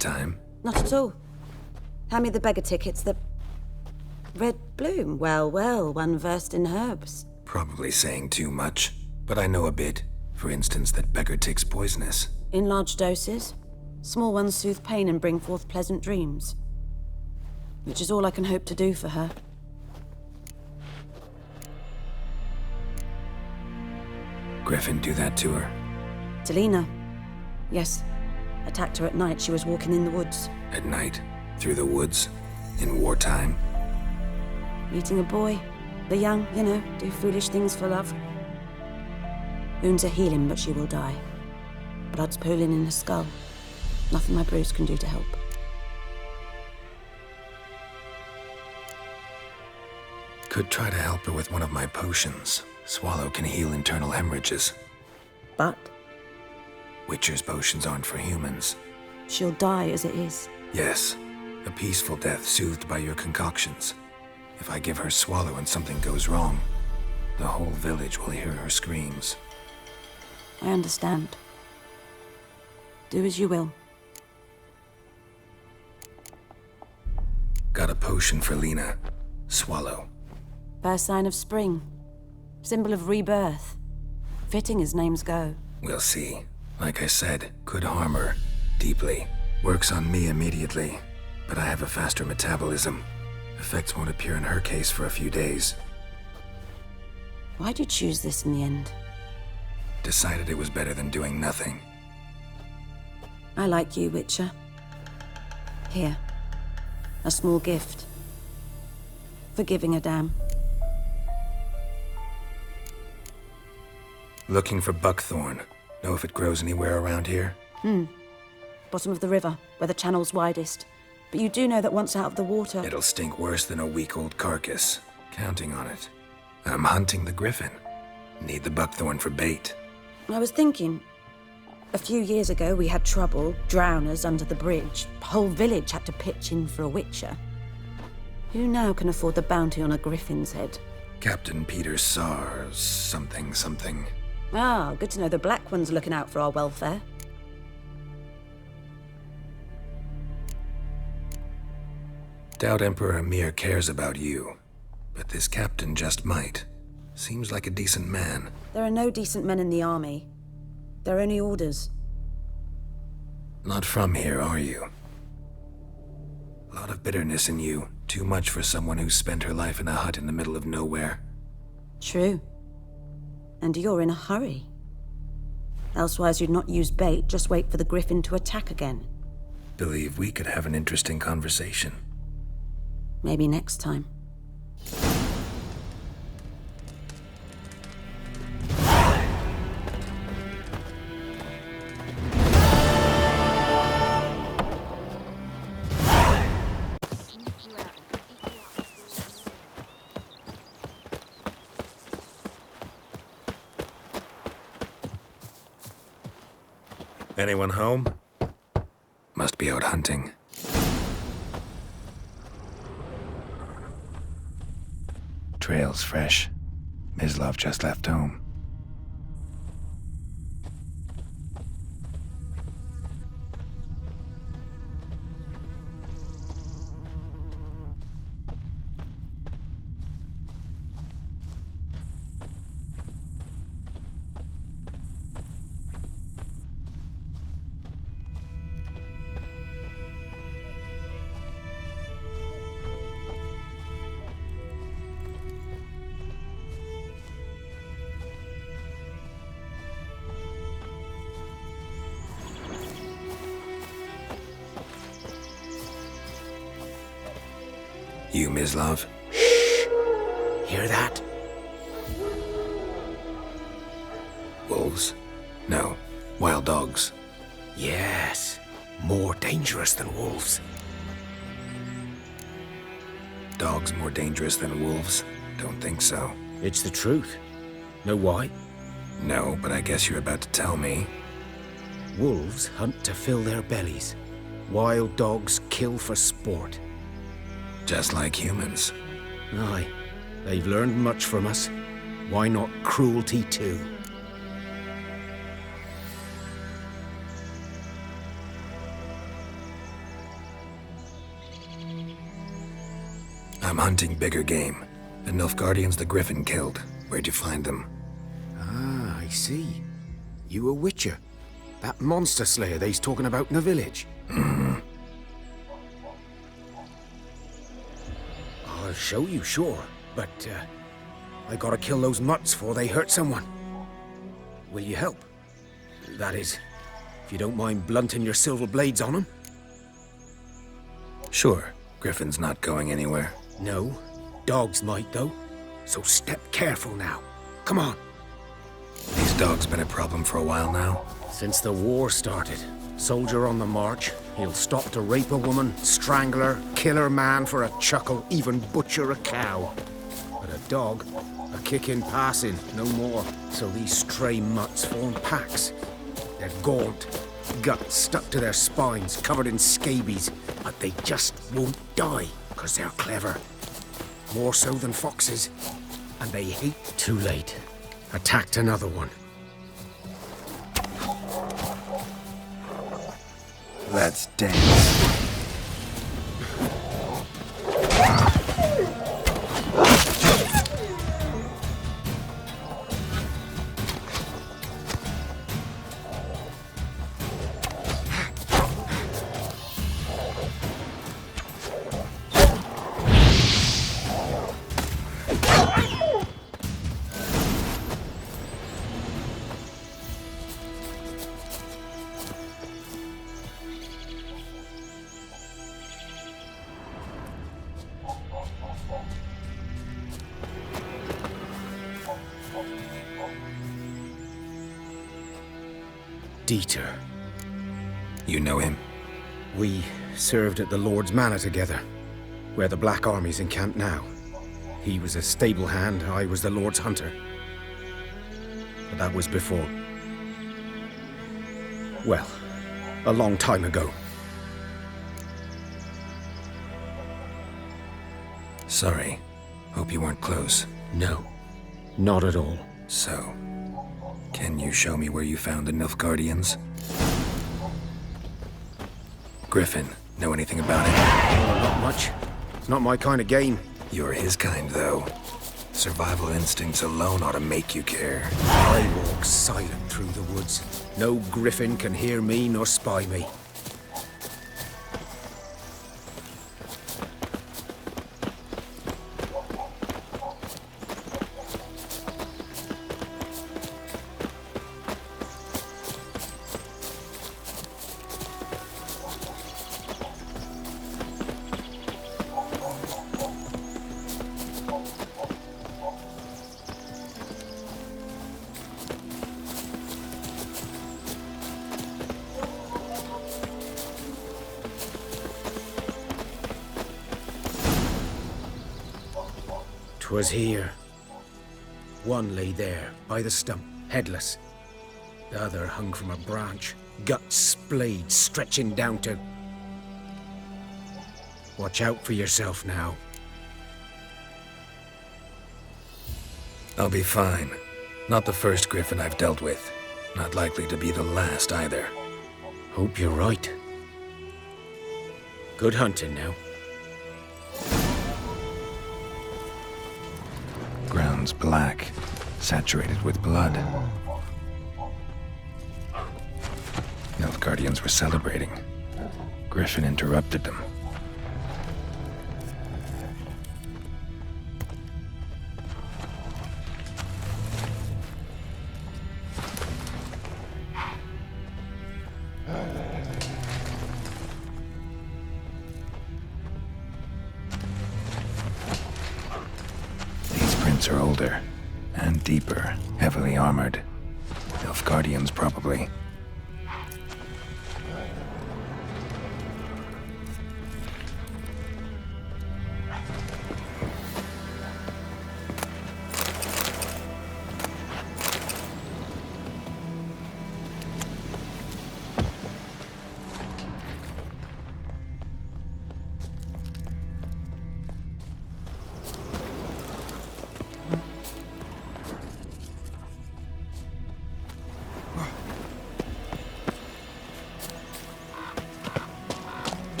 time. Not at all. Hand me the beggar tickets, the... Red bloom. Well, well, one versed in herbs. Probably saying too much, but I know a bit. For instance, that beggar tick's poisonous. In large doses. Small ones soothe pain and bring forth pleasant dreams. Which is all I can hope to do for her. Griffin do that to her? To Lena. Yes. Attacked her at night. She was walking in the woods. At night? Through the woods? In wartime? Meeting a boy. The young, you know, do foolish things for love. Wounds are healing, but she will die. Blood's pooling in her skull. Nothing my brews can do to help. Could try to help her with one of my potions. Swallow can heal internal hemorrhages. But? Witcher's potions aren't for humans. She'll die as it is. Yes. A peaceful death soothed by your concoctions. If I give her Swallow and something goes wrong, the whole village will hear her screams. I understand. Do as you will. Got a potion for Lena. Swallow. First sign of spring. Symbol of rebirth. Fitting as names go. We'll see. Like I said, could harm her. Deeply. Works on me immediately. But I have a faster metabolism. Effects won't appear in her case for a few days. Why'd you choose this in the end? Decided it was better than doing nothing. I like you, Witcher. Here. A small gift. For giving a damn. Looking for buckthorn. Know if it grows anywhere around here? Bottom of the river, where the channel's widest. But you do know that once out of the water... It'll stink worse than a week-old carcass. Counting on it. I'm hunting the griffin. Need the buckthorn for bait. I was thinking... A few years ago, we had trouble. Drowners under the bridge. Whole village had to pitch in for a witcher. Who now can afford the bounty on a griffin's head? Captain Peter Sars... something. Ah, good to know the Black One's looking out for our welfare. Doubt Emperor Emir cares about you. But this captain just might. Seems like a decent man. There are no decent men in the army. There are only orders. Not from here, are you? A lot of bitterness in you. Too much for someone who spent her life in a hut in the middle of nowhere. True. And you're in a hurry. Elsewise you'd not use bait, just wait for the griffin to attack again. Believe we could have an interesting conversation. Maybe next time. Anyone home? Must be out hunting. Trail's fresh. Mislav just left home. You, Mislav? Hear that? Wolves? No. Wild dogs. Yes. More dangerous than wolves. Dogs more dangerous than wolves? Don't think so. It's the truth. Know why? No, but I guess you're about to tell me. Wolves hunt to fill their bellies. Wild dogs kill for sport. Just like humans. Aye. They've learned much from us. Why not cruelty too? I'm hunting bigger game. The Nilfgaardians the Griffin killed. Where'd you find them? Ah, I see. You a witcher. That monster slayer they's talking about in the village. I'll show you, sure. But, I gotta kill those mutts before they hurt someone. Will you help? That is, if you don't mind blunting your silver blades on them. Sure. Griffin's not going anywhere. No, dogs might though. So step careful now. Come on. These dogs been a problem for a while now? Since the war started, soldier on the march, he'll stop to rape a woman, strangle her, kill her man for a chuckle, even butcher a cow. But a dog, a kick in passing, no more. So these stray mutts form packs. They're gaunt, guts stuck to their spines, covered in scabies, but they just won't die, because they're clever. More so than foxes. And they hate. Too late. Attacked another one. Let's dance. Dieter. You know him? We served at the Lord's Manor together, where the Black Army's encamped now. He was a stable hand, I was the Lord's hunter. But that was before... well, a long time ago. Sorry. Hope you weren't close. No, not at all. So, can you show me where you found the Nilfgaardians? Griffin, know anything about it? Not much. It's not my kind of game. You're his kind, though. Survival instincts alone ought to make you care. I walk silent through the woods. No griffin can hear me nor spy me. Was here. One lay there, by the stump, headless. The other hung from a branch, guts splayed, stretching down to... Watch out for yourself now. I'll be fine. Not the first Griffin I've dealt with. Not likely to be the last either. Hope you're right. Good hunting now. Ground's black, saturated with blood. Nilfgaardians were celebrating. Griffin interrupted them. Are older and deeper, heavily armored. Nilfgaardians, probably.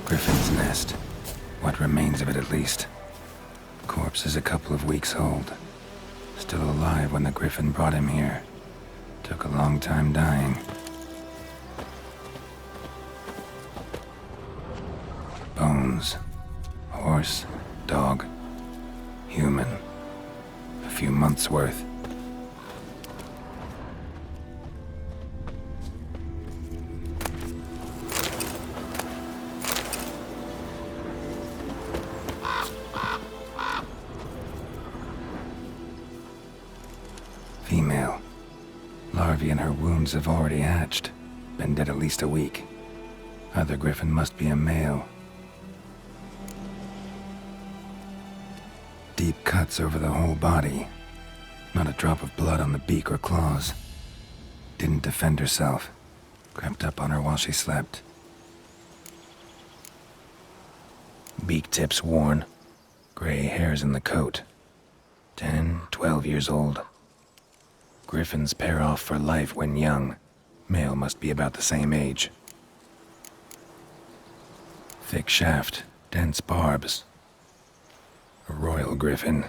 Griffin's nest. What remains of it, at least. Corpse is a couple of weeks old. Still alive when the Griffin brought him here. Took a long time dying. Bones. Horse, dog, human. A few months' worth. Female. Larvae in her wounds have already hatched. Been dead at least a week. Other Griffin must be a male. Deep cuts over the whole body. Not a drop of blood on the beak or claws. Didn't defend herself. Crept up on her while she slept. Beak tips worn. Gray hairs in the coat. 10, 12 years old. Griffins pair off for life when young. Male must be about the same age. Thick shaft, dense barbs. A royal griffin.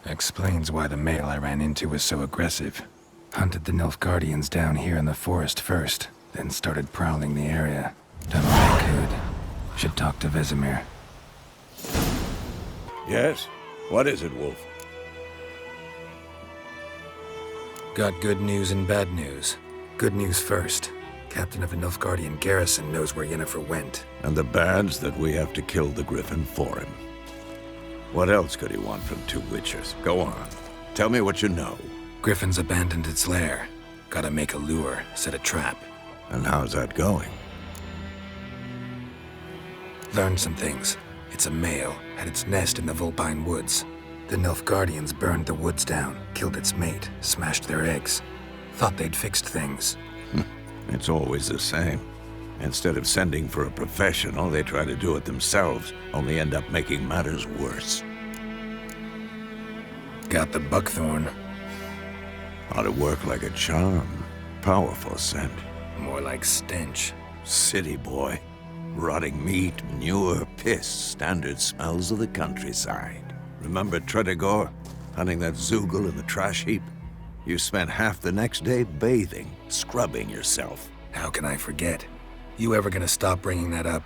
Explains why the male I ran into was so aggressive. Hunted the Nilfgaardians down here in the forest first, then started prowling the area. Done what I could. Should talk to Vesemir. Yes? What is it, Wolf? Got good news and bad news. Good news first. Captain of a Nilfgaardian garrison knows where Yennefer went. And the bad's that we have to kill the Griffin for him. What else could he want from two Witchers? Go on. Tell me what you know. Griffin's abandoned its lair. Gotta make a lure, set a trap. And how's that going? Learned some things. It's a male, had its nest in the Vulpine Woods. The Nilfgaardians burned the woods down, killed its mate, smashed their eggs. Thought they'd fixed things. It's always the same. Instead of sending for a professional, they try to do it themselves, only end up making matters worse. Got the buckthorn. Ought to work like a charm. Powerful scent. More like stench. City boy. Rotting meat, manure, piss, standard smells of the countryside. Remember Tredegor? Hunting that Zoogle in the trash heap? You spent half the next day bathing, scrubbing yourself. How can I forget? You ever gonna stop bringing that up?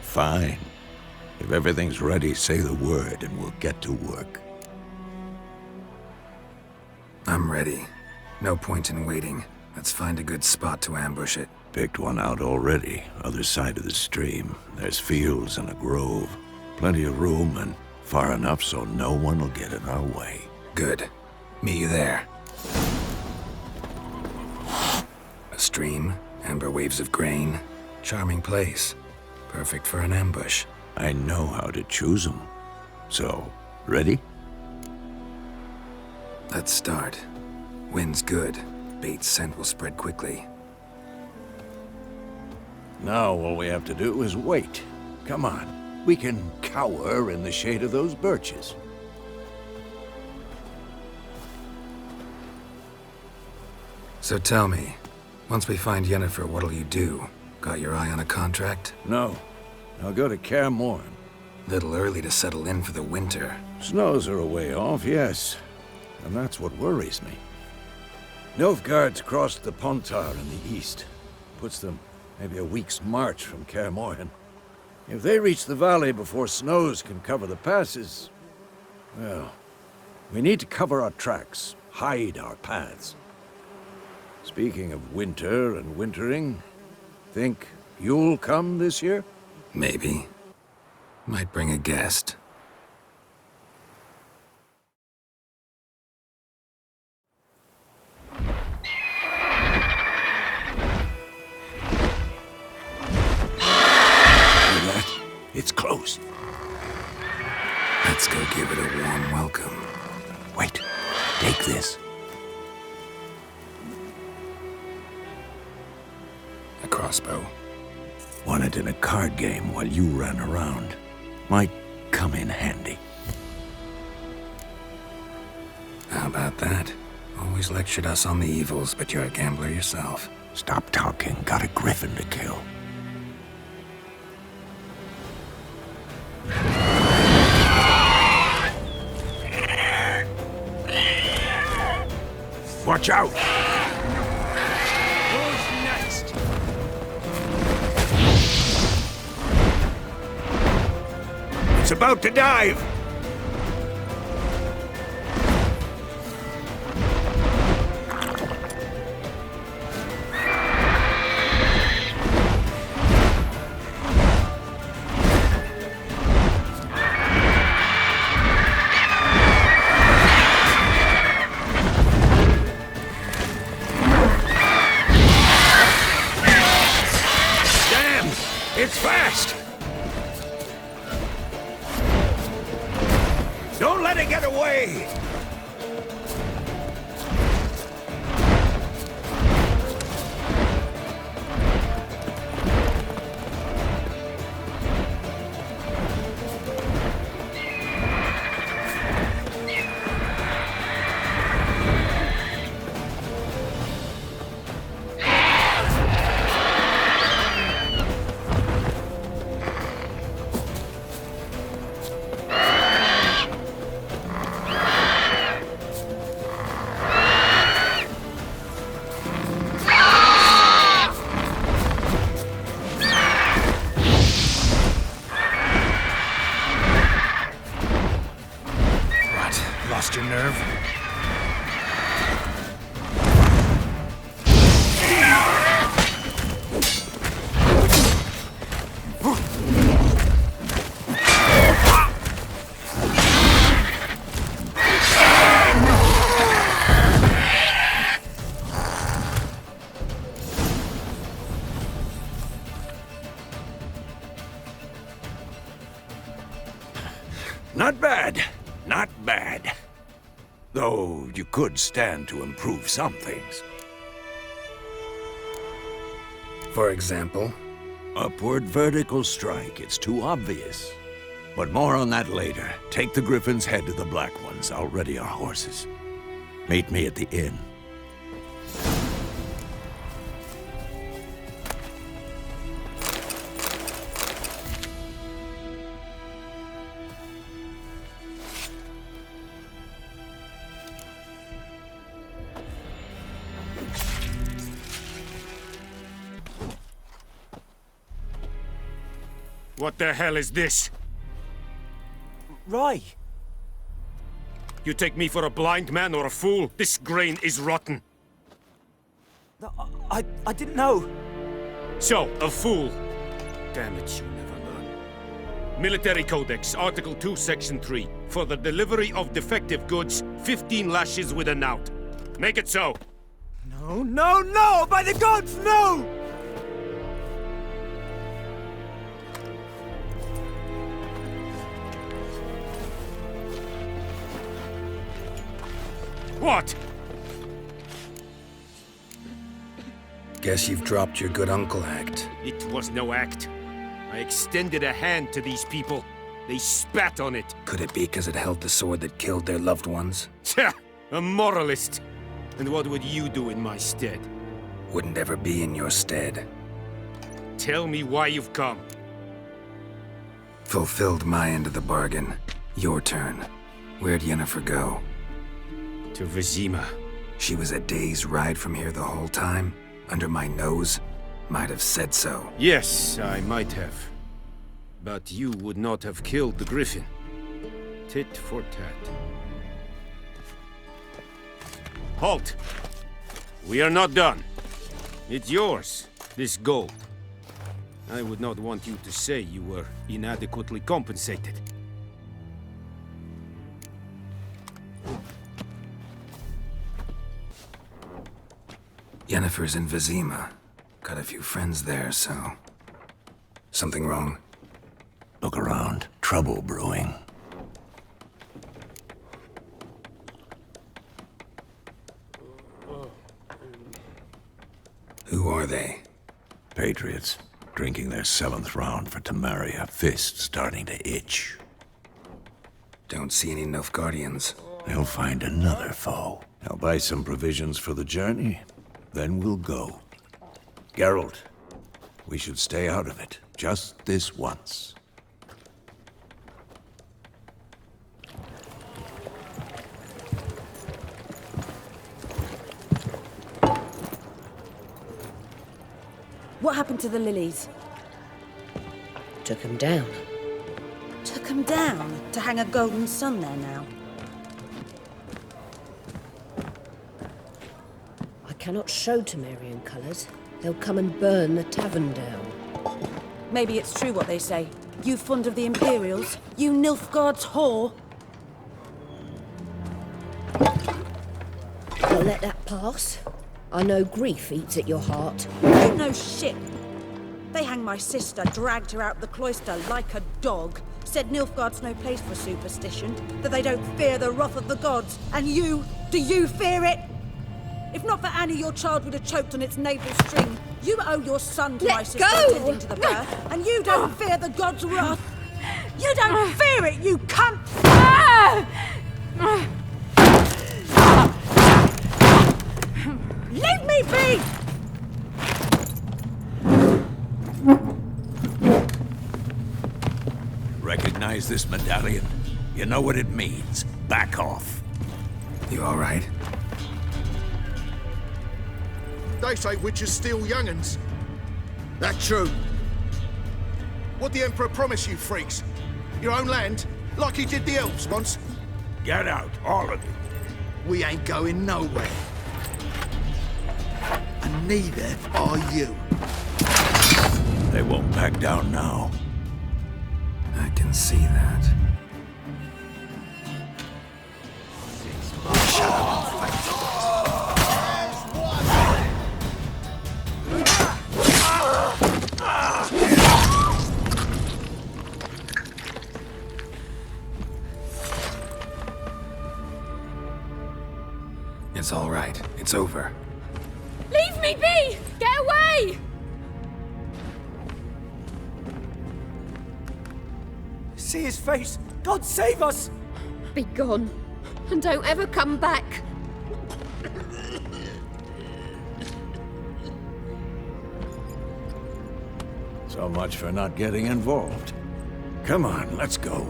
Fine. If everything's ready, say the word and we'll get to work. I'm ready. No point in waiting. Let's find a good spot to ambush it. Picked one out already, other side of the stream. There's fields and a grove. Plenty of room and far enough so no one will get in our way. Good. Meet you there. A stream, amber waves of grain. Charming place. Perfect for an ambush. I know how to choose them. So, ready? Let's start. Wind's good. Bait's scent will spread quickly. Now all we have to do is wait. Come on. We can cower in the shade of those birches. So tell me, once we find Yennefer, what'll you do? Got your eye on a contract? No. I'll go to Kaer Morhen. Little early to settle in for the winter. Snows are a way off, yes. And that's what worries me. Nilfgaard's crossed the Pontar in the east. Puts them maybe a week's march from Kaer Morhen. If they reach the valley before snows can cover the passes, well, we need to cover our tracks, hide our paths. Speaking of winter and wintering, think you'll come this year? Maybe. Might bring a guest. It's close. Let's go give it a warm welcome. Wait, take this. A crossbow. Won it in a card game while you ran around. Might come in handy. How about that? Always lectured us on the evils, but you're a gambler yourself. Stop talking. Got a griffin to kill. Watch out! Who's next? It's about to dive! It's fast! Don't let it get away! Lost your nerve? Not bad. Not bad. Though you could stand to improve some things. For example? Upward vertical strike. It's too obvious. But more on that later. Take the Griffin's head to the Black Ones. I'll ready our horses. Meet me at the inn. What the hell is this? Rye! You take me for a blind man or a fool? This grain is rotten. No, I didn't know. So, a fool. Damn it, you never learn. Military Codex, Article 2, Section 3. For the delivery of defective goods, 15 lashes with a knout. Make it so. No, no, no! By the gods, no! What? Guess you've dropped your good uncle act. It was no act. I extended a hand to these people. They spat on it. Could it be because it held the sword that killed their loved ones? Tja, a moralist. And what would you do in my stead? Wouldn't ever be in your stead. Tell me why you've come. Fulfilled my end of the bargain. Your turn. Where'd Yennefer go? To Vizima. She was a day's ride from here the whole time? Under my nose? Might have said so. Yes, I might have. But you would not have killed the Griffin. Tit for tat. Halt! We are not done. It's yours, this gold. I would not want you to say you were inadequately compensated. Yennefer's in Vizima. Got a few friends there, so... Something wrong? Look around. Trouble brewing. Who are they? Patriots. Drinking their 7th round for Tamaria. Fist starting to itch. Don't see any Nilfgaardians. They'll find another foe. I'll buy some provisions for the journey. Then we'll go. Geralt, we should stay out of it. Just this once. What happened to the lilies? Took him down. Took them down to hang a golden sun there now. I cannot show Temerian colours. They'll come and burn the tavern down. Maybe it's true what they say. You fond of the Imperials? You Nilfgaard's whore? I'll let that pass. I know grief eats at your heart. You know shit. They hanged my sister, dragged her out the cloister like a dog. Said Nilfgaard's no place for superstition, that they don't fear the wrath of the gods. And you, do you fear it? If not for Annie, your child would have choked on its navel string. You owe your son to my sister attending to the birth, and you don't fear the gods' wrath. You don't fear it, you cunt! Leave me be! Recognize this medallion? You know what it means. Back off. You all right? They say witches steal young'uns. That true? What the Emperor promised you, freaks? Your own land? Like he did the elves once? Get out, all of you. We ain't going nowhere. And neither are you. They won't back down now. I can see that. Shut up and fight. It's all right. It's over. Leave me be! Get away! See his face! God save us! Be gone, and don't ever come back. So much for not getting involved. Come on, let's go.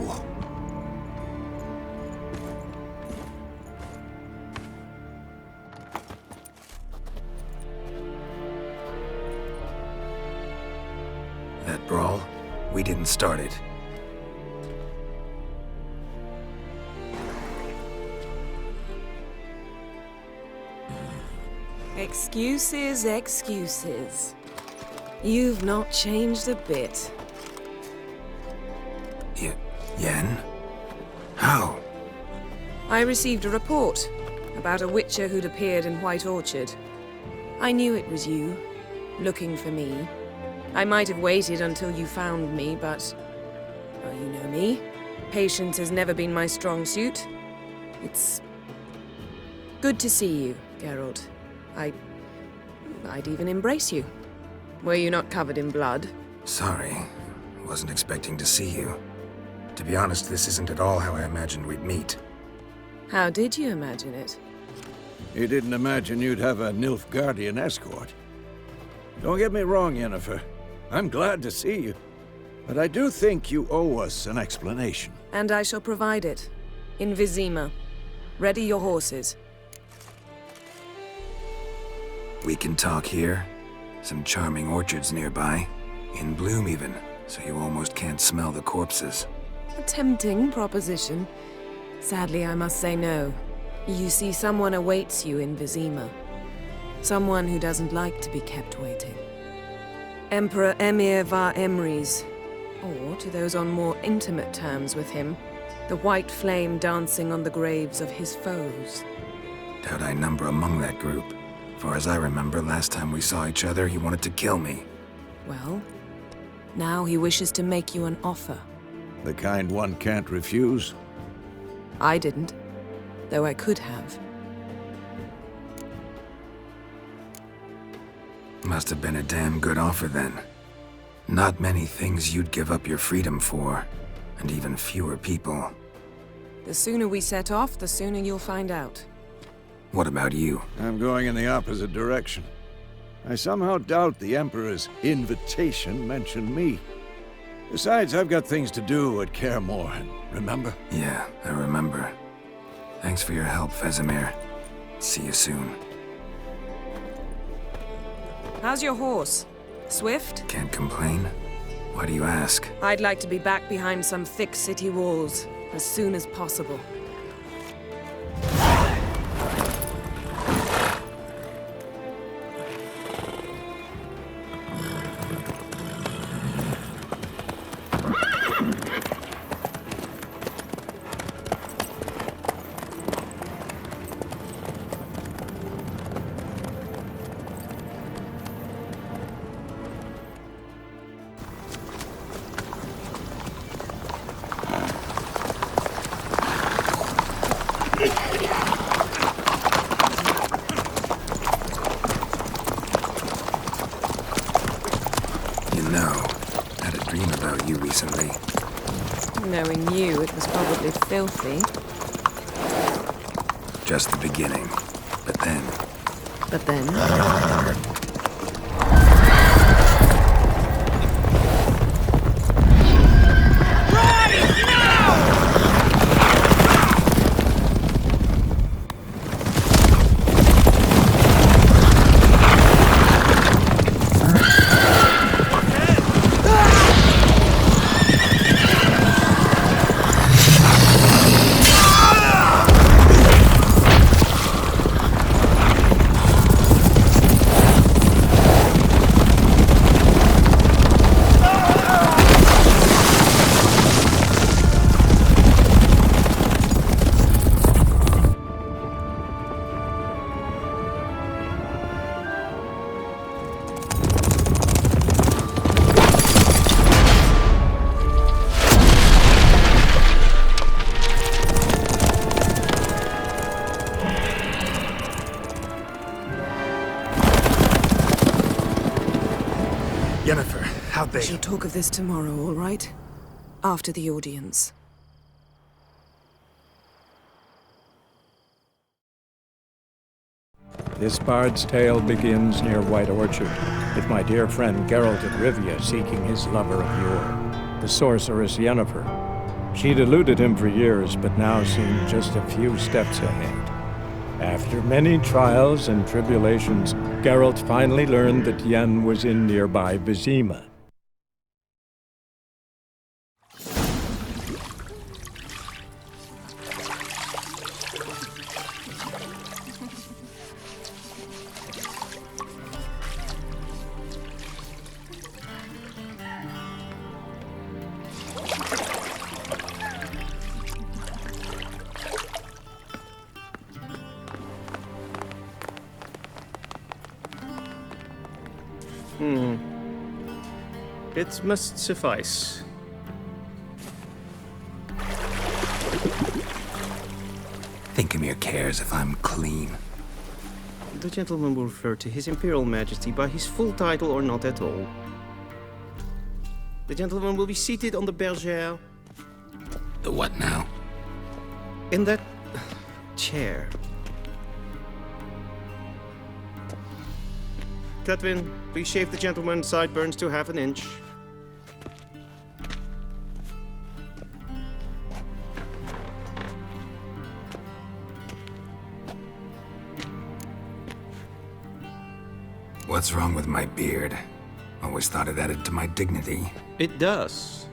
That brawl, we didn't start it. Excuses, excuses. You've not changed a bit. Yen? How? I received a report about a witcher who'd appeared in White Orchard. I knew it was you, looking for me. I might have waited until you found me, but... well, you know me. Patience has never been my strong suit. It's... good to see you, Geralt. I'd even embrace you. Were you not covered in blood? Sorry. Wasn't expecting to see you. To be honest, this isn't at all how I imagined we'd meet. How did you imagine it? You didn't imagine you'd have a Nilfgaardian escort. Don't get me wrong, Yennefer. I'm glad to see you. But I do think you owe us an explanation. And I shall provide it. In Vizima. Ready your horses. We can talk here. Some charming orchards nearby. In bloom even, so you almost can't smell the corpses. A tempting proposition. Sadly, I must say no. You see, someone awaits you in Vizima. Someone who doesn't like to be kept waiting. Emperor Emir var Emrys. Or, to those on more intimate terms with him, the white flame dancing on the graves of his foes. Doubt I number among that group. Far as I remember, last time we saw each other, he wanted to kill me. Well, now he wishes to make you an offer. The kind one can't refuse. I didn't, though I could have. Must have been a damn good offer then. Not many things you'd give up your freedom for, and even fewer people. The sooner we set off, the sooner you'll find out. What about you? I'm going in the opposite direction. I somehow doubt the Emperor's invitation mentioned me. Besides, I've got things to do at Kaer Morhen, remember? Yeah, I remember. Thanks for your help, Vesemir. See you soon. How's your horse? Swift? Can't complain. Why do you ask? I'd like to be back behind some thick city walls as soon as possible. Recently. Knowing you, it was probably filthy. Just the beginning. But then... But then? Yennefer, how'd they... We shall talk of this tomorrow, all right? After the audience. This bard's tale begins near White Orchard, with my dear friend Geralt of Rivia seeking his lover of yore, the sorceress Yennefer. She'd eluded him for years, but now seemed just a few steps ahead. After many trials and tribulations, Geralt finally learned that Yen was in nearby Vizima. It must suffice. Thinkamir cares if I'm clean. The gentleman will refer to His Imperial Majesty by his full title or not at all. The gentleman will be seated on the bergère. The what now? In that chair. Cletwin, please shave the gentleman's sideburns to ½ an inch. What's wrong with my beard? Always thought it added to my dignity. It does.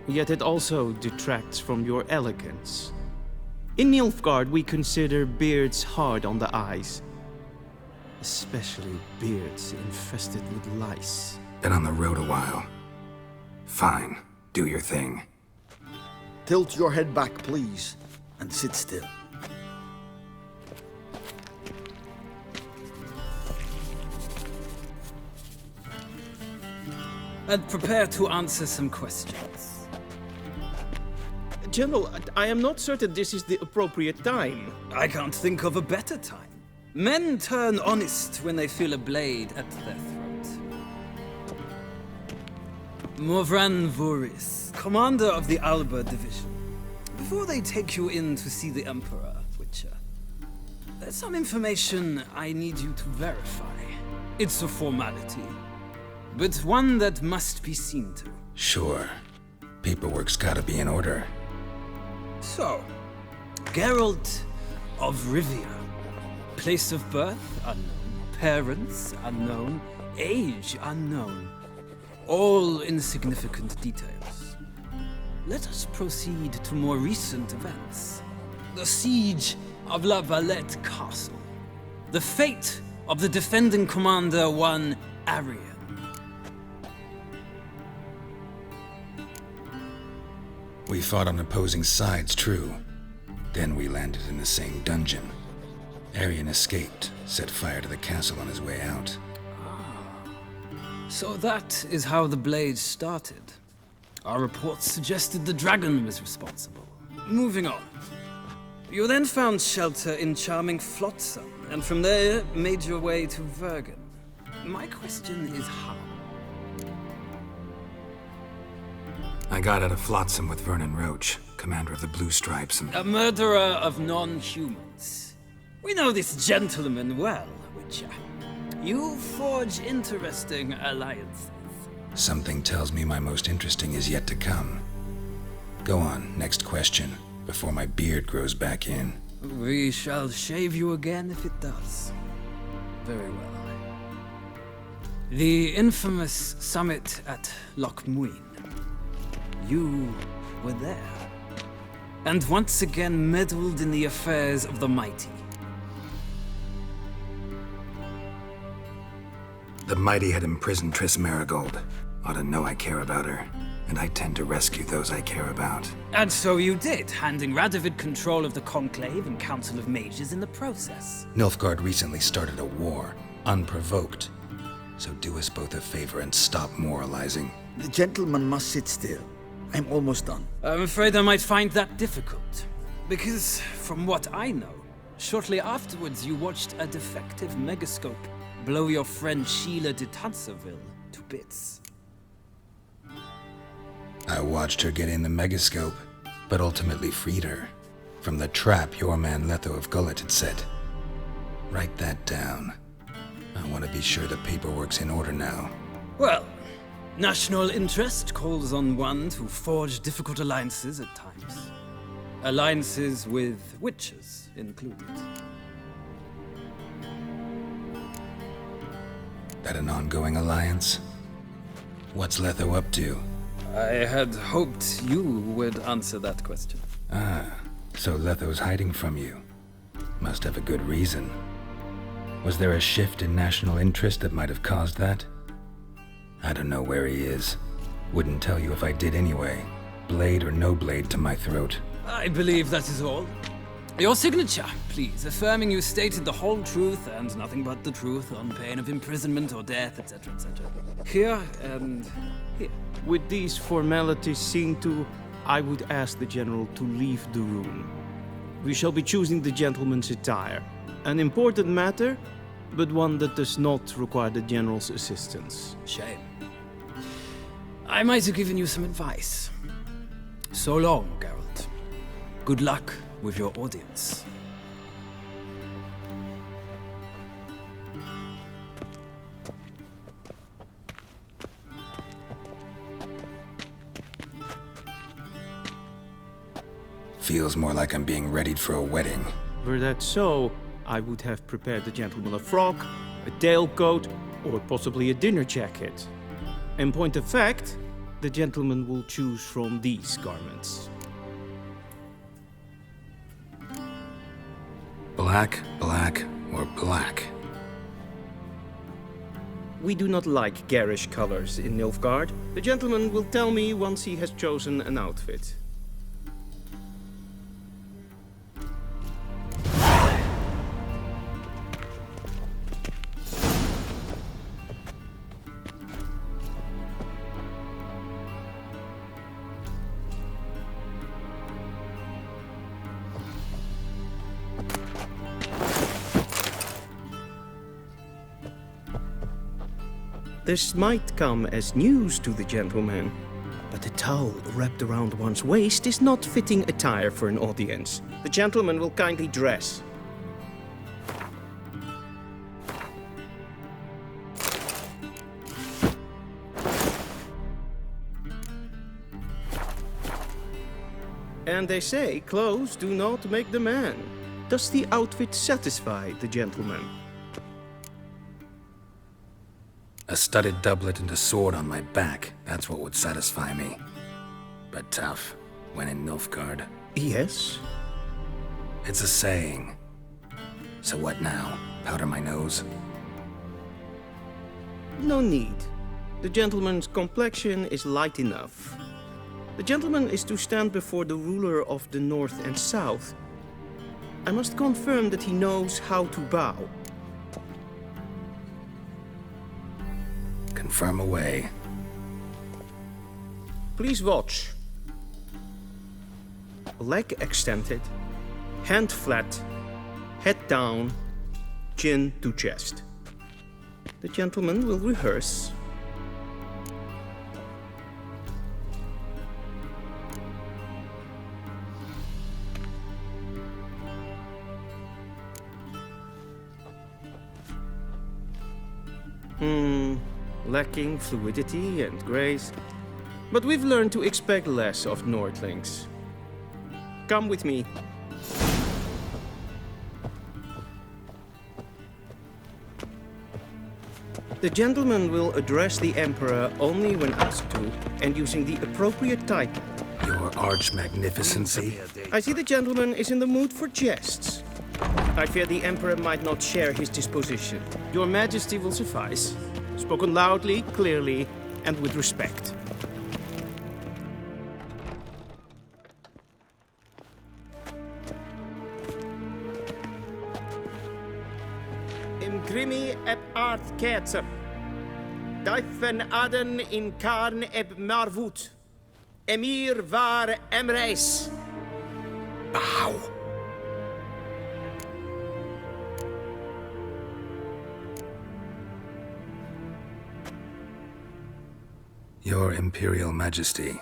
Yet it also detracts from your elegance. In Nilfgaard, we consider beards hard on the eyes. Especially beards infested with lice. Been on the road a while. Fine. Do your thing. Tilt your head back, please, and sit still. And prepare to answer some questions. General, I am not certain this is the appropriate time. I can't think of a better time. Men turn honest when they feel a blade at their throat. Morvran Vuris, commander of the Alba Division. Before they take you in to see the Emperor, Witcher, there's some information I need you to verify. It's a formality, but one that must be seen to. Sure. Paperwork's gotta be in order. So, Geralt of Rivia. Place of birth unknown, parents unknown, age unknown. all insignificant details. Let us proceed to more recent events. The siege of La Valette Castle. The fate of the defending commander, one Arian. We fought on opposing sides, true. Then we landed in the same dungeon. Arian escaped, set fire to the castle on his way out. So that is how the blaze started. Our reports suggested the dragon was responsible. Moving on. You then found shelter in charming Flotsam, and from there made your way to Vergen. My question is how? I got out of Flotsam with Vernon Roach, commander of the Blue Stripes, and... A murderer of non-humans. We know this gentleman well, Witcher. You forge interesting alliances. Something tells me my most interesting is yet to come. Go on, next question, before my beard grows back in. We shall shave you again if it does. Very well. The infamous summit at Loch Muin. You were there. And once again meddled in the affairs of the mighty. The mighty had imprisoned Triss Marigold. Ought to know I care about her, and I tend to rescue those I care about. And so you did, handing Radovid control of the Conclave and Council of Mages in the process. Nilfgaard recently started a war, unprovoked. So do us both a favor and stop moralizing. The gentleman must sit still. I'm almost done. I'm afraid I might find that difficult. Because, from what I know, shortly afterwards you watched a defective megascope blow your friend Sheila de Tanserville to bits. I watched her get in the megascope, but ultimately freed her from the trap your man Letho of Gullet had set. Write that down. I want to be sure the paperwork's in order now. Well, national interest calls on one to forge difficult alliances at times. Alliances with witches included. That an ongoing alliance? What's Letho up to? I had hoped you would answer that question. Ah, so Letho's hiding from you. Must have a good reason. Was there a shift in national interest that might have caused that? I don't know where he is. Wouldn't tell you if I did anyway. Blade or no blade to my throat. I believe that is all. Your signature, please, affirming you stated the whole truth and nothing but the truth on pain of imprisonment or death, etc., etc. Here and here. With these formalities seen to, I would ask the general to leave the room. We shall be choosing the gentleman's attire. An important matter, but one that does not require the general's assistance. Shame. I might have given you some advice. So long, Geralt. Good luck with your audience. Feels more like I'm being readied for a wedding. Were that so, I would have prepared the gentleman a frock, a tailcoat, or possibly a dinner jacket. In point of fact, the gentleman will choose from these garments. Black, black, or black? We do not like garish colors in Nilfgaard. The gentleman will tell me once he has chosen an outfit. This might come as news to the gentleman, but a towel wrapped around one's waist is not fitting attire for an audience. The gentleman will kindly dress. And they say clothes do not make the man. Does the outfit satisfy the gentleman? A A studded doublet and a sword on my back, that's what would satisfy me. But tough, when in Nilfgaard. Yes? It's a saying. So what now? Powder my nose? No need. The gentleman's complexion is light enough. The gentleman is to stand before the ruler of the North and South. I must confirm that he knows how to bow. Confirm away. Please watch. Leg extended, hand flat, head down, chin to chest. The gentleman will rehearse. Lacking fluidity and grace, but we've learned to expect less of Nordlings. Come with me. The gentleman will address the Emperor only when asked to, and using the appropriate title. Your arch-magnificency? I see the gentleman is in the mood for jests. I fear the Emperor might not share his disposition. Your Majesty will suffice. Spoken loudly, clearly, and with respect. Imgrimi eb art ketzer. Dijfen aden in karn eb marvoet. Emir var emreis. Bow. Your Imperial Majesty.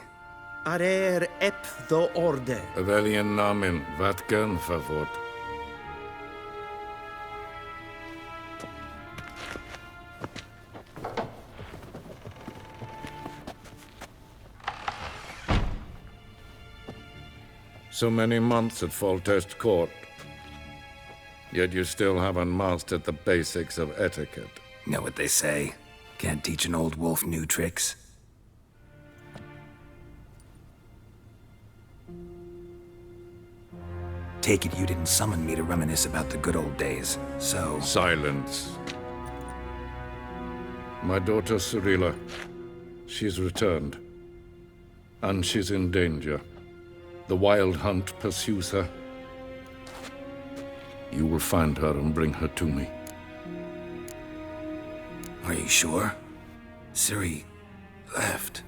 Arer ep the orde. Weljen namen, wat kan favort? So many months at Foltest Court. Yet you still haven't mastered the basics of etiquette. Know what they say? Can't teach an old wolf new tricks. Take it you didn't summon me to reminisce about the good old days, so... Silence. My daughter Cyrilla, she's returned. And she's in danger. The Wild Hunt pursues her. You will find her and bring her to me. Are you sure? Ciri left.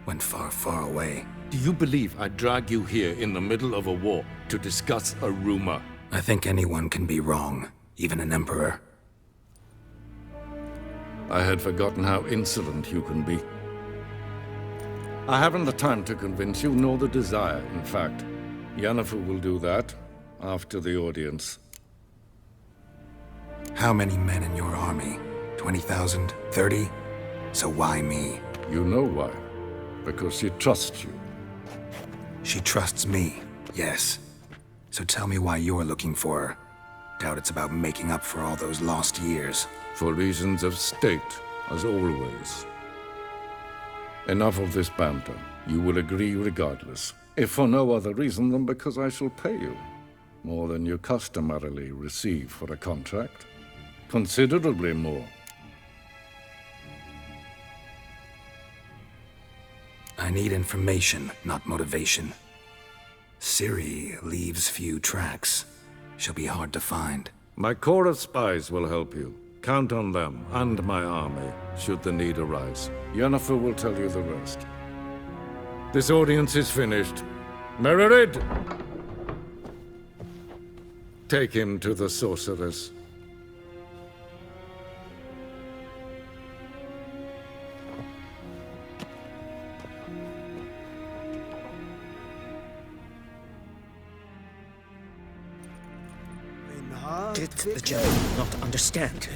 Went far, far away. Do you believe I'd drag you here in the middle of a war to discuss a rumor? I think anyone can be wrong, even an emperor. I had forgotten how insolent you can be. I haven't the time to convince you, nor the desire, in fact. Yennefer will do that after the audience. How many men in your army? 20,000? 30? So why me? You know why. Because she trusts you. She trusts me, yes. So tell me why you're looking for her. Doubt it's about making up for all those lost years. For reasons of state, as always. Enough of this banter. You will agree regardless. If for no other reason than because I shall pay you. More than you customarily receive for a contract. Considerably more. I need information, not motivation. Ciri leaves few tracks. She'll be hard to find. My corps of spies will help you. Count on them, and my army, should the need arise. Yennefer will tell you the rest. This audience is finished. Mererid! Take him to the sorceress. Did the gentleman not understand?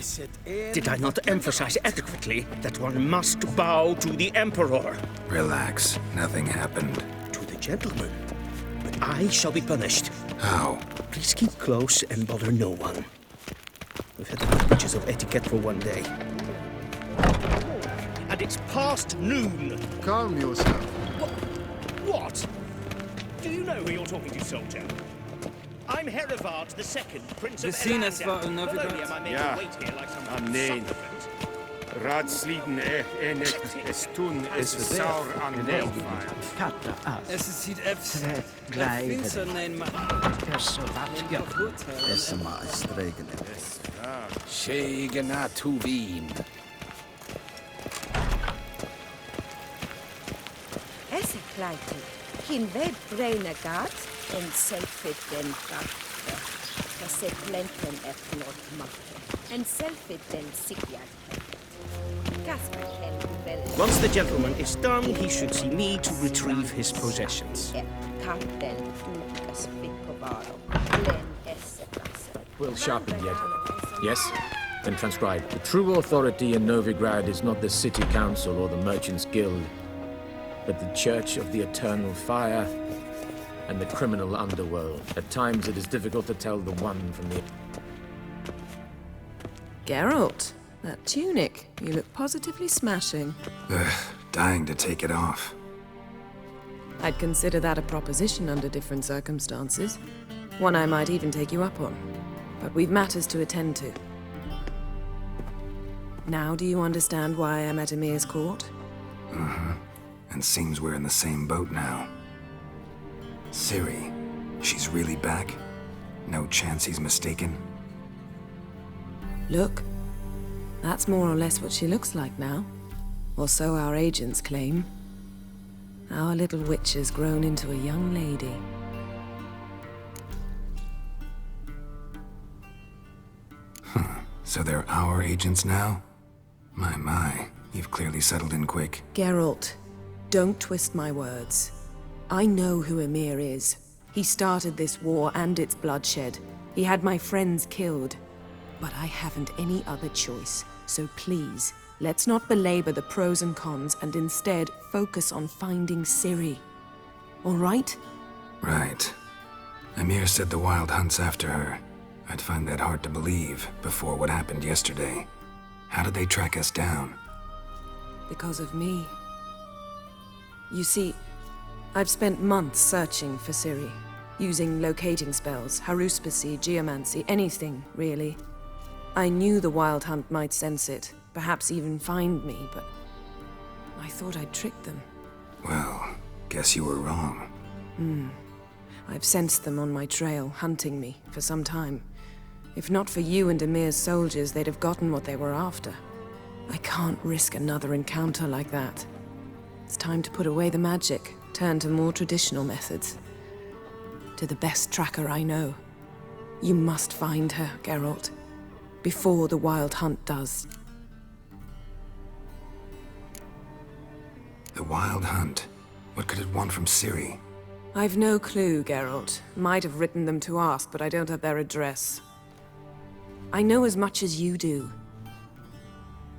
Did I not emphasize adequately that one must bow to the Emperor? Relax. Nothing happened. To the gentleman. But I shall be punished. How? Please keep close and bother no one. We've had enough breaches of etiquette for one day. It's past noon. Calm yourself. What? Do you know who you're talking to, soldier? I'm Herivard II, Prince of Sinnes var Elanda. Not only Novigrad. am I made Ja. to wait here like some nee. supplicant. Raadsliden enig is toen is saur aan Neelvaart. Es sieht efter. Finster nein ma. Shegana Tuvin. Esse kleite, hin ved brene gat, en selfit den gatte. Esse plenten et not matte, en selfit den sigjat. Gasper ken vel. Once the gentleman is done, he should see me to retrieve his possessions. Katten dukas fikovaro, len esse klasse. Will sharpen yet. Yes? Then transcribe. The true authority in Novigrad is not the city council or the merchants' guild, but the Church of the Eternal Fire and the criminal underworld. At times it is difficult to tell the one from the... Geralt, that tunic. You look positively smashing. Ugh, dying to take it off. I'd consider that a proposition under different circumstances. One I might even take you up on. But we've matters to attend to. Now do you understand why I'm at Emir's court? Mm-hmm. And seems we're in the same boat now. Ciri, she's really back? No chance he's mistaken? Look, that's more or less what she looks like now. Or so our agents claim. Our little witch has grown into a young lady. So they're our agents now? My, you've clearly settled in quick. Geralt, don't twist my words. I know who Emir is. He started this war and its bloodshed. He had my friends killed. But I haven't any other choice. So please, let's not belabor the pros and cons and instead focus on finding Ciri. All right? Right. Emir said the Wild Hunt's after her. I'd find that hard to believe before what happened yesterday. How did they track us down? Because of me. You see, I've spent months searching for Ciri, using locating spells, haruspicy, geomancy, anything, really. I knew the Wild Hunt might sense it, perhaps even find me, but I thought I'd tricked them. Well, guess you were wrong. I've sensed them on my trail, hunting me, for some time. If not for you and Emir's soldiers, they'd have gotten what they were after. I can't risk another encounter like that. It's time to put away the magic, turn to more traditional methods. To the best tracker I know. You must find her, Geralt. Before the Wild Hunt does. The Wild Hunt? What could it want from Ciri? I've no clue, Geralt. Might have written them to ask, but I don't have their address. I know as much as you do.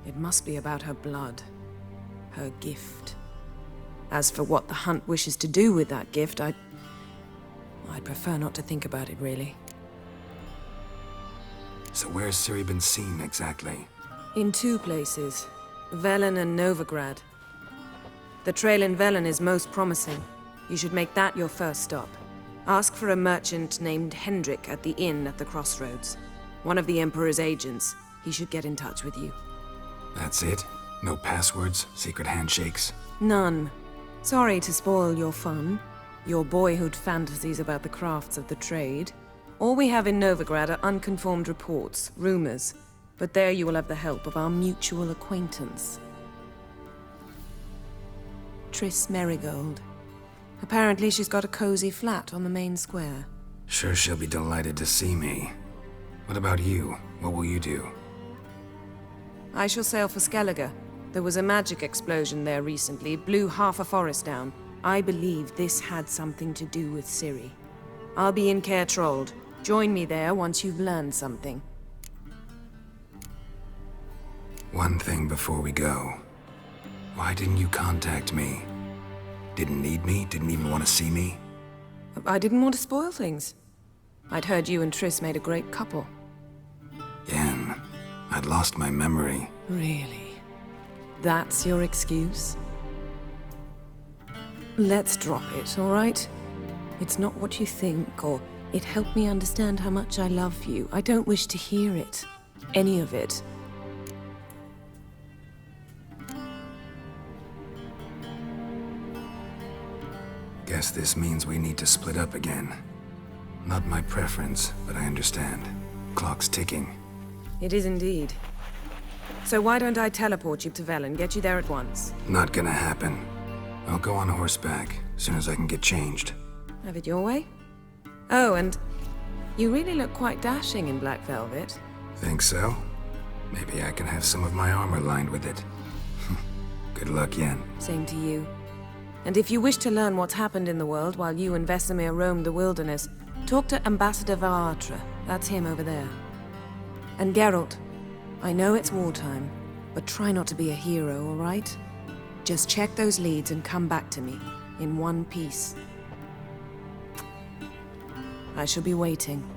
It must be about her blood. Her gift. As for what the Hunt wishes to do with that gift, I'd prefer not to think about it, really. So where's Ciri been seen, exactly? In two places. Velen and Novigrad. The trail in Velen is most promising. You should make that your first stop. Ask for a merchant named Hendrik at the inn at the crossroads. One of the Emperor's agents. He should get in touch with you. That's it? No passwords, secret handshakes? None. Sorry to spoil your fun. Your boyhood fantasies about the crafts of the trade. All we have in Novigrad are unconformed reports, rumors. But there you will have the help of our mutual acquaintance. Triss Merigold. Apparently she's got a cozy flat on the main square. Sure she'll be delighted to see me. What about you? What will you do? I shall sail for Skellige. There was a magic explosion there recently, blew half a forest down. I believe this had something to do with Ciri. I'll be in Caer Trold. Join me there once you've learned something. One thing before we go. Why didn't you contact me? Didn't need me? Didn't even want to see me? I didn't want to spoil things. I'd heard you and Triss made a great couple. Yen, I'd lost my memory. Really? That's your excuse? Let's drop it, all right? It's not what you think, or it helped me understand how much I love you. I don't wish to hear it. Any of it. Guess this means we need to split up again. Not my preference, but I understand. Clock's ticking. It is indeed. So why don't I teleport you to Velen, get you there at once? Not gonna happen. I'll go on horseback, as soon as I can get changed. Have it your way? Oh, and you really look quite dashing in black velvet. Think so? Maybe I can have some of my armor lined with it. Good luck, Yen. Same to you. And if you wish to learn what's happened in the world while you and Vesemir roamed the wilderness, talk to Ambassador Varatra. That's him over there. And Geralt, I know it's wartime, but try not to be a hero, all right? Just check those leads and come back to me, in one piece. I shall be waiting.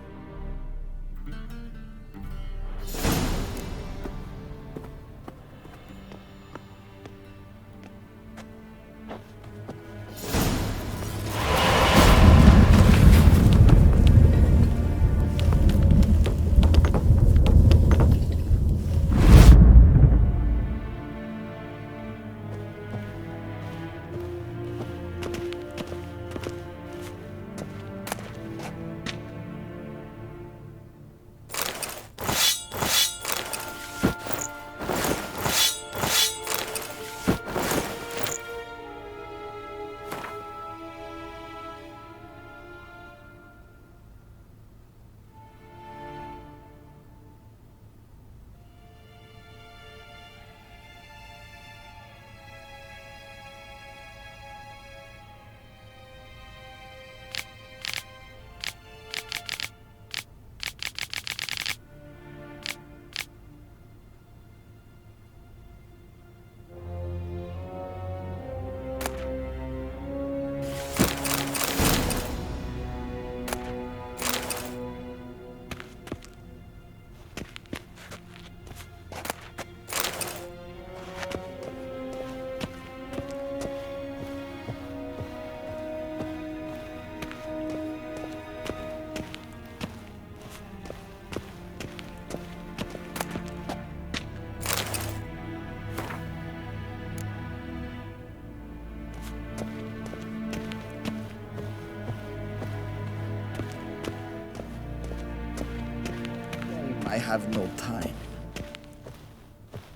I have no time.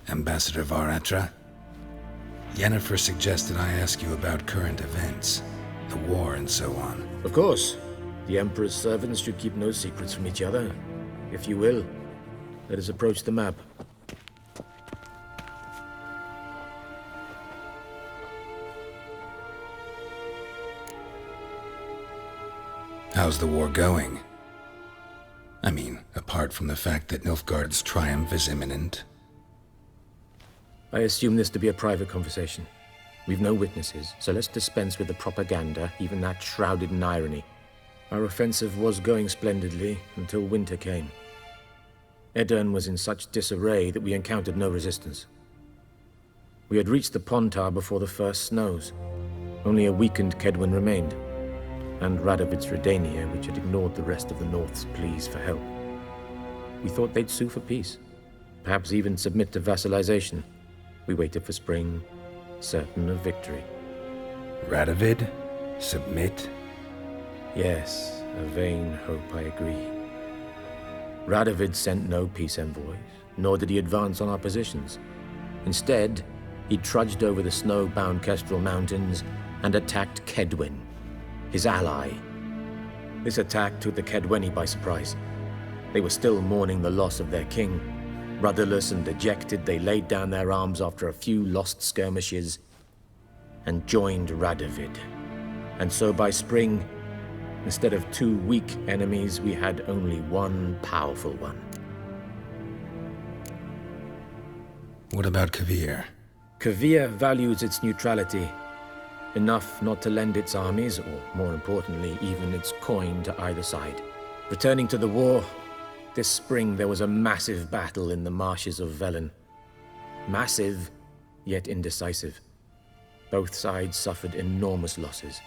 Ambassador Varatra? Yennefer suggested I ask you about current events, the war and so on. Of course. The Emperor's servants should keep no secrets from each other. If you will, let us approach the map. How's the war going? I mean, apart from the fact that Nilfgaard's triumph is imminent. I assume this to be a private conversation. We've no witnesses, so let's dispense with the propaganda, even that shrouded in irony. Our offensive was going splendidly until winter came. Edirn was in such disarray that we encountered no resistance. We had reached the Pontar before the first snows. Only a weakened Kedwen remained, and Radovid's Redania, which had ignored the rest of the North's pleas for help. We thought they'd sue for peace, perhaps even submit to vassalization. We waited for spring, certain of victory. Radovid? Submit? Yes, a vain hope, I agree. Radovid sent no peace envoys, nor did he advance on our positions. Instead, he trudged over the snow-bound Kestrel Mountains and attacked Kedwen, his ally. This attack took the Kedweni by surprise. They were still mourning the loss of their king. Rudderless and dejected, they laid down their arms after a few lost skirmishes and joined Radovid. And so by spring, instead of two weak enemies, we had only one powerful one. What about Kavir? Kavir values its neutrality, enough not to lend its armies, or more importantly, even its coin to either side. Returning to the war, this spring there was a massive battle in the marshes of Velen. Massive, yet indecisive. Both sides suffered enormous losses,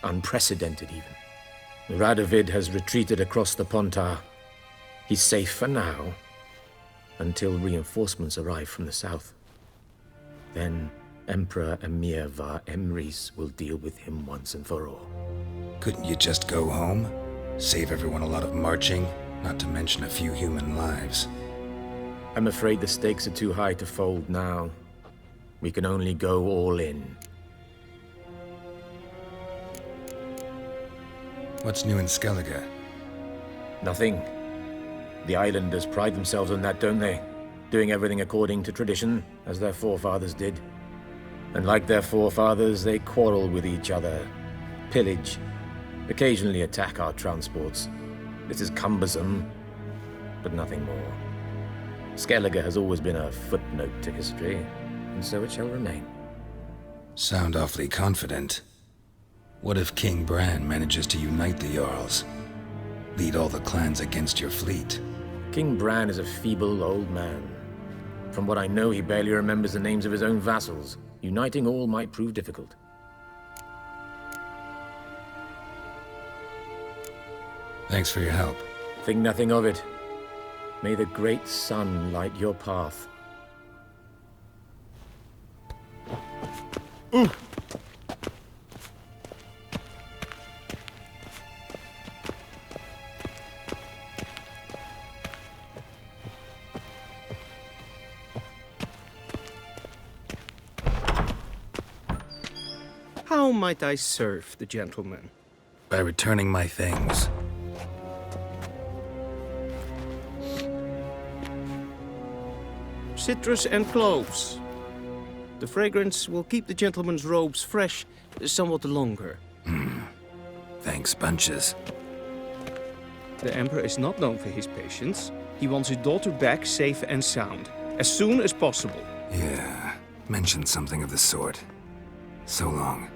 unprecedented even. Radovid has retreated across the Pontar. He's safe for now, until reinforcements arrive from the south. Then Emperor Emir var Emrys will deal with him once and for all. Couldn't you just go home? Save everyone a lot of marching, not to mention a few human lives. I'm afraid the stakes are too high to fold now. We can only go all in. What's new in Skellige? Nothing. The islanders pride themselves on that, don't they? Doing everything according to tradition, as their forefathers did. And like their forefathers, they quarrel with each other, pillage, occasionally attack our transports. This is cumbersome, but nothing more. Skellige has always been a footnote to history, and so it shall remain. Sound awfully confident. What if King Bran manages to unite the Jarls? Lead all the clans against your fleet? King Bran is a feeble old man. From what I know, he barely remembers the names of his own vassals. Uniting all might prove difficult. Thanks for your help. Think nothing of it. May the great sun light your path. How might I serve the gentleman? By returning my things. Citrus and cloves. The fragrance will keep the gentleman's robes fresh somewhat longer. Thanks, bunches. The Emperor is not known for his patience. He wants his daughter back safe and sound, as soon as possible. Yeah, mentioned something of the sort. So long.